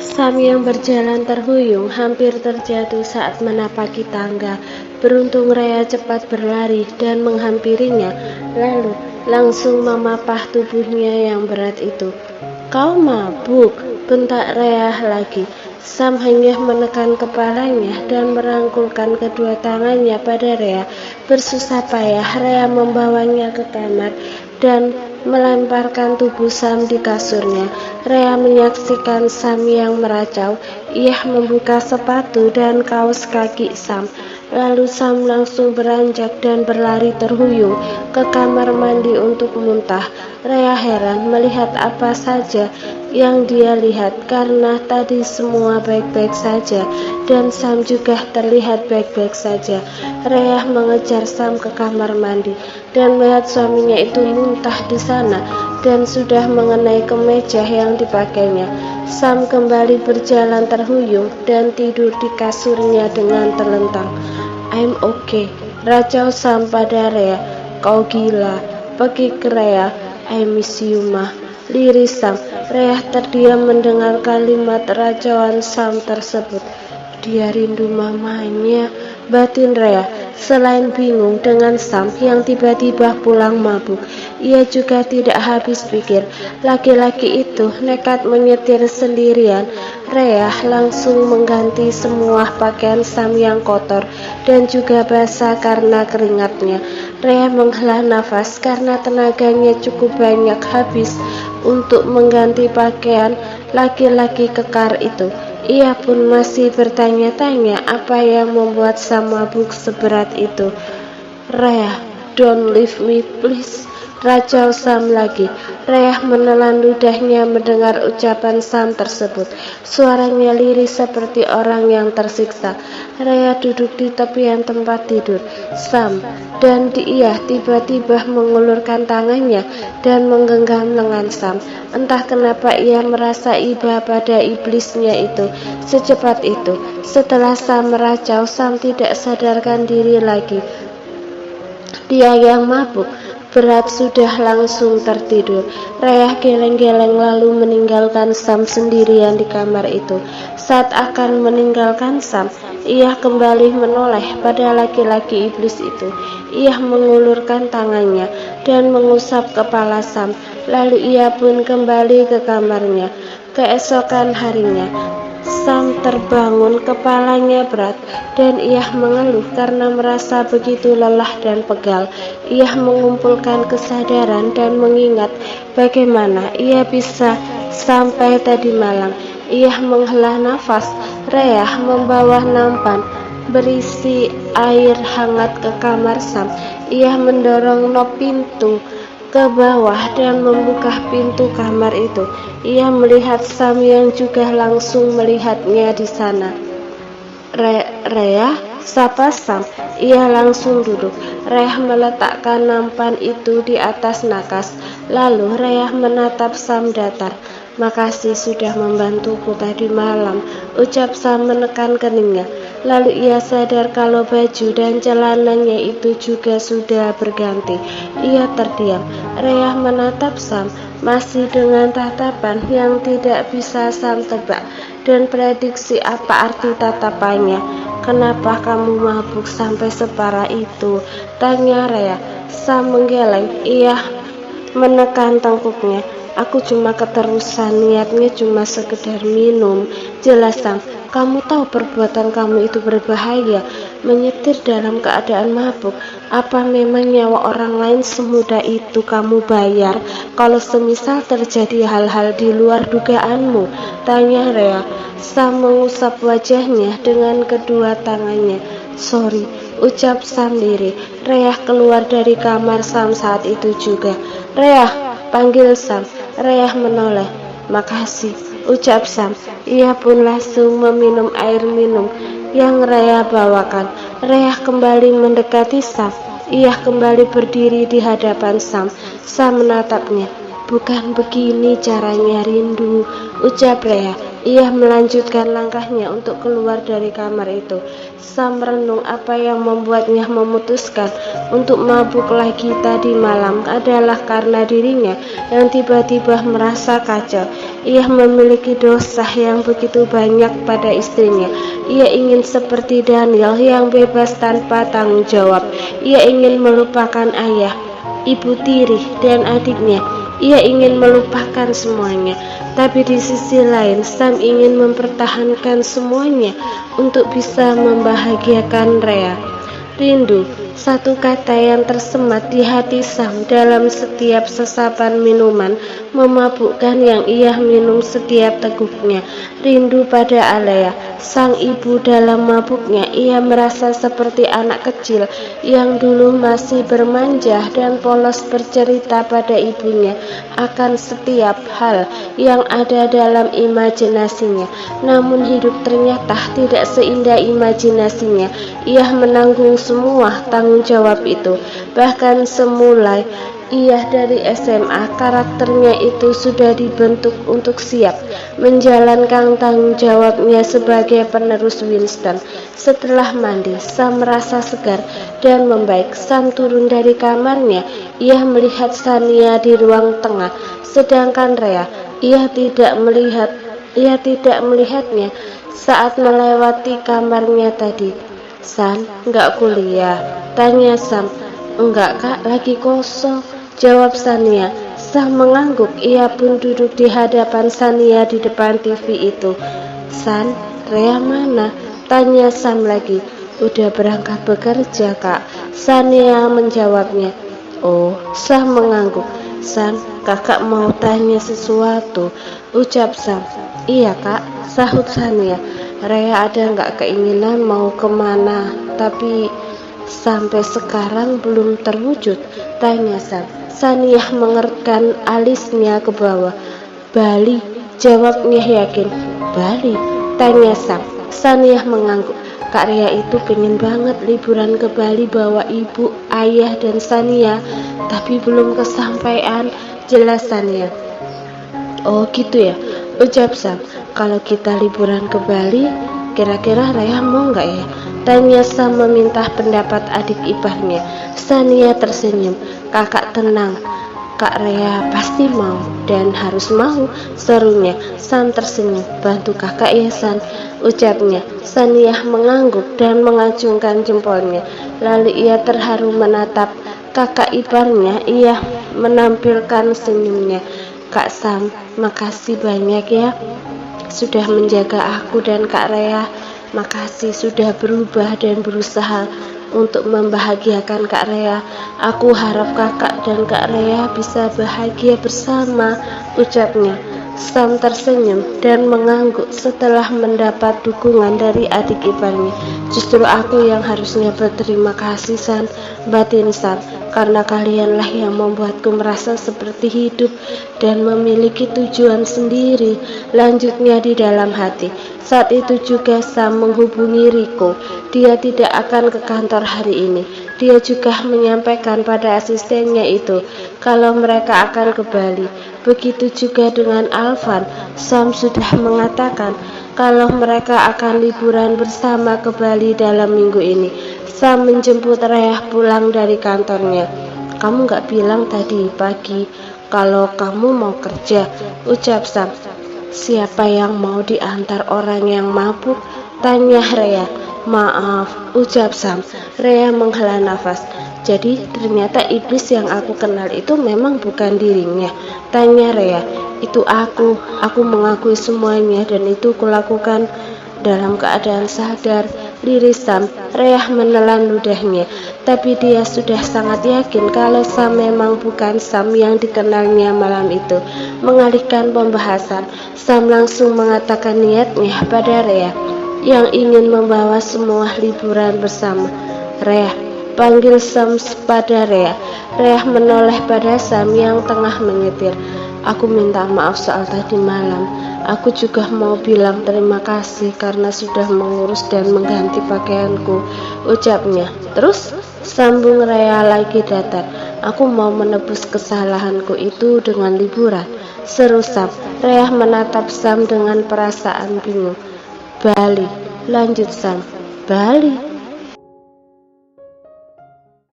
Sam yang berjalan terhuyung hampir terjatuh saat menapaki tangga. Beruntung Rea cepat berlari dan menghampirinya, lalu langsung memapah tubuhnya yang berat itu. "Kau mabuk," bentak Rea lagi. Sam hanya menekan kepalanya dan merangkulkan kedua tangannya pada Rea. Bersusah payah Rea membawanya ke kamar dan melemparkan tubuh Sam di kasurnya. Rea menyaksikan Sam yang meracau. Ia membuka sepatu dan kaos kaki Sam. Lalu Sam langsung beranjak dan berlari terhuyung ke kamar mandi untuk muntah. Rea heran melihat apa saja yang dia lihat karena tadi semua baik-baik saja dan Sam juga terlihat baik-baik saja. Rea mengejar Sam ke kamar mandi dan melihat suaminya itu muntah di sana dan sudah mengenai kemeja yang dipakainya. Sam kembali berjalan terhuyung dan tidur di kasurnya dengan terlentang. "I'm okay," racau Sam pada Rea. "Kau gila, pergi ke Rea. I miss you mah," liris Sam. Rea terdiam mendengar kalimat racauan Sam tersebut. "Dia rindu mamanya," batin Rea. Selain bingung dengan Sam yang tiba-tiba pulang mabuk, ia juga tidak habis pikir. Laki-laki itu nekat menyetir sendirian. Rea langsung mengganti semua pakaian Sam yang kotor dan juga basah karena keringatnya. Rea menghela nafas karena tenaganya cukup banyak habis untuk mengganti pakaian laki-laki kekar itu. Ia pun masih bertanya-tanya apa yang membuat Sam mabuk seberat itu. "Rea, don't leave me please," racau Sam lagi. Rea menelan ludahnya mendengar ucapan Sam tersebut. Suaranya lirih seperti orang yang tersiksa. Rea duduk di tepian tempat tidur Sam dan ia tiba-tiba mengulurkan tangannya dan menggenggam lengan Sam. Entah kenapa ia merasa iba pada iblisnya itu secepat itu. Setelah Sam meracau, Sam tidak sadarkan diri lagi. Dia yang mabuk berat sudah langsung tertidur. Rea geleng-geleng lalu meninggalkan Sam sendirian di kamar itu. Saat akan meninggalkan Sam, ia kembali menoleh pada laki-laki iblis itu. Ia mengulurkan tangannya dan mengusap kepala Sam. Lalu ia pun kembali ke kamarnya. Keesokan harinya, Sam terbangun, kepalanya berat, dan ia mengeluh karena merasa begitu lelah dan pegal. Ia mengumpulkan kesadaran dan mengingat bagaimana ia bisa sampai tadi malam. Ia menghela nafas. Rea membawa nampan berisi air hangat ke kamar Sam. Ia mendorong knob pintu ke bawah dan membuka pintu kamar itu. Ia melihat Sam yang juga langsung melihatnya di sana. "Rea," sapa Sam. Ia langsung duduk. Rea meletakkan nampan itu di atas nakas. Lalu Rea menatap Sam datar. "Makasih sudah membantuku tadi malam," ucap Sam menekan keningnya. Lalu ia sadar kalau baju dan celananya itu juga sudah berganti. Ia terdiam. Rea menatap Sam masih dengan tatapan yang tidak bisa Sam tebak dan prediksi apa arti tatapannya. "Kenapa kamu mabuk sampai separah itu?" tanya Rea. Sam menggeleng. Ia menekan tengkuknya. "Aku cuma keterusan, niatnya cuma sekedar minum," jelas Sam. "Kamu tahu perbuatan kamu itu berbahaya, menyetir dalam keadaan mabuk. Apa memang nyawa orang lain semudah itu kamu bayar kalau semisal terjadi hal-hal di luar dugaanmu?" tanya Rea. Sam mengusap wajahnya dengan kedua tangannya. "Sorry," ucap Sam lirih. Rea keluar dari kamar Sam saat itu juga. "Rea," panggil Sam. Rea menoleh. "Makasih," ucap Sam. Ia pun langsung meminum air minum yang Rea bawakan. Rea kembali mendekati Sam. Ia kembali berdiri di hadapan Sam. Sam menatapnya. "Bukan begini caranya rindu," ucap Rea. Ia melanjutkan langkahnya untuk keluar dari kamar itu. Sam merenung apa yang membuatnya memutuskan untuk mabuk lagi tadi malam adalah karena dirinya yang tiba-tiba merasa kacau. Ia memiliki dosa yang begitu banyak pada istrinya. Ia ingin seperti Daniel yang bebas tanpa tanggung jawab. Ia ingin melupakan ayah, ibu tiri, dan adiknya. Ia ingin melupakan semuanya, tapi di sisi lain Sam ingin mempertahankan semuanya untuk bisa membahagiakan Rhea. Rindu, satu kata yang tersemat di hati Sam dalam setiap sesapan minuman memabukkan yang ia minum setiap teguknya. Rindu pada Alea, sang ibu. Dalam mabuknya ia merasa seperti anak kecil yang dulu masih bermanja dan polos bercerita pada ibunya akan setiap hal yang ada dalam imajinasinya. Namun hidup ternyata tidak seindah imajinasinya. Ia menanggung semua tanggung jawab itu. Bahkan semula ia dari SMA, karakternya itu sudah dibentuk untuk siap menjalankan tanggung jawabnya sebagai penerus Winston. Setelah mandi, Sam merasa segar dan membaik. Sam turun dari kamarnya. Ia melihat Shania di ruang tengah, sedangkan Rhea, ia tidak melihatnya saat melewati kamarnya tadi. "San, nggak kuliah?" tanya Sam. "Enggak kak, lagi kosong," jawab Shania. Sam mengangguk. Ia pun duduk di hadapan Shania di depan TV itu. "San, Rhea mana?" tanya Sam lagi. "Udah berangkat bekerja kak," Shania menjawabnya. "Oh," Sam mengangguk. "San, kakak mau tanya sesuatu," ucap Sam. "Iya kak," sahut Shania. "Rhea ada nggak keinginan mau kemana tapi sampai sekarang belum terwujud?" tanya Sam. Shania mengerutkan alisnya ke bawah. "Bali," jawabnya yakin. "Bali?" tanya Sam. Shania mengangguk. "Kak Rhea itu pengen banget liburan ke Bali bawa ibu, ayah, dan Shania, tapi belum kesampaian," jelas Shania. "Oh gitu ya," ucap Sam. "Kalau kita liburan ke Bali, kira-kira Rhea mau nggak ya?" tanya Sam meminta pendapat adik iparnya. Shania tersenyum. "Kakak tenang, Kak Rhea pasti mau dan harus mau," serunya. Sam tersenyum. "Bantu kakak ya San," ucapnya. Shania mengangguk dan mengacungkan jempolnya. Lalu ia terharu menatap kakak iparnya. Ia menampilkan senyumnya. "Kak Sam, makasih banyak ya sudah menjaga aku dan Kak Rhea. Makasih sudah berubah dan berusaha untuk membahagiakan Kak Rhea. Aku harap kakak dan Kak Rhea bisa bahagia bersama," ucapnya. Sam tersenyum dan mengangguk setelah mendapat dukungan dari adik iparnya. "Justru aku yang harusnya berterima kasih San," batin Sam, "karena kalianlah yang membuatku merasa seperti hidup dan memiliki tujuan sendiri," lanjutnya di dalam hati. Saat itu juga Sam menghubungi Rico. Dia tidak akan ke kantor hari ini. Dia juga menyampaikan pada asistennya itu kalau mereka akan ke Bali. Begitu juga dengan Alvan. Sam sudah mengatakan kalau mereka akan liburan bersama ke Bali dalam minggu ini. Sam menjemput Rhea pulang dari kantornya. "Kamu gak bilang tadi pagi kalau kamu mau kerja," ucap Sam. "Siapa yang mau diantar orang yang mabuk?" tanya Rhea. "Maaf," ucap Sam. Rhea menghela nafas. "Jadi ternyata iblis yang aku kenal itu memang bukan dirinya?" tanya Rhea. "Itu aku mengakui semuanya dan itu kulakukan dalam keadaan sadar," liris Sam. Rhea menelan ludahnya, tapi dia sudah sangat yakin kalau Sam memang bukan Sam yang dikenalnya malam itu. Mengalihkan pembahasan, Sam langsung mengatakan niatnya pada Rhea yang ingin membawa semua liburan bersama. "Rhea," panggil Sam pada Rhea. Rhea menoleh pada Sam yang tengah menyetir. "Aku minta maaf soal tadi malam. Aku juga mau bilang terima kasih karena sudah mengurus dan mengganti pakaianku," ucapnya. "Terus?" sambung Rhea lagi datar. "Aku mau menebus kesalahanku itu dengan liburan." seru Sam. Reyah menatap Sam dengan perasaan bingung. Bali, lanjut Sam. Bali.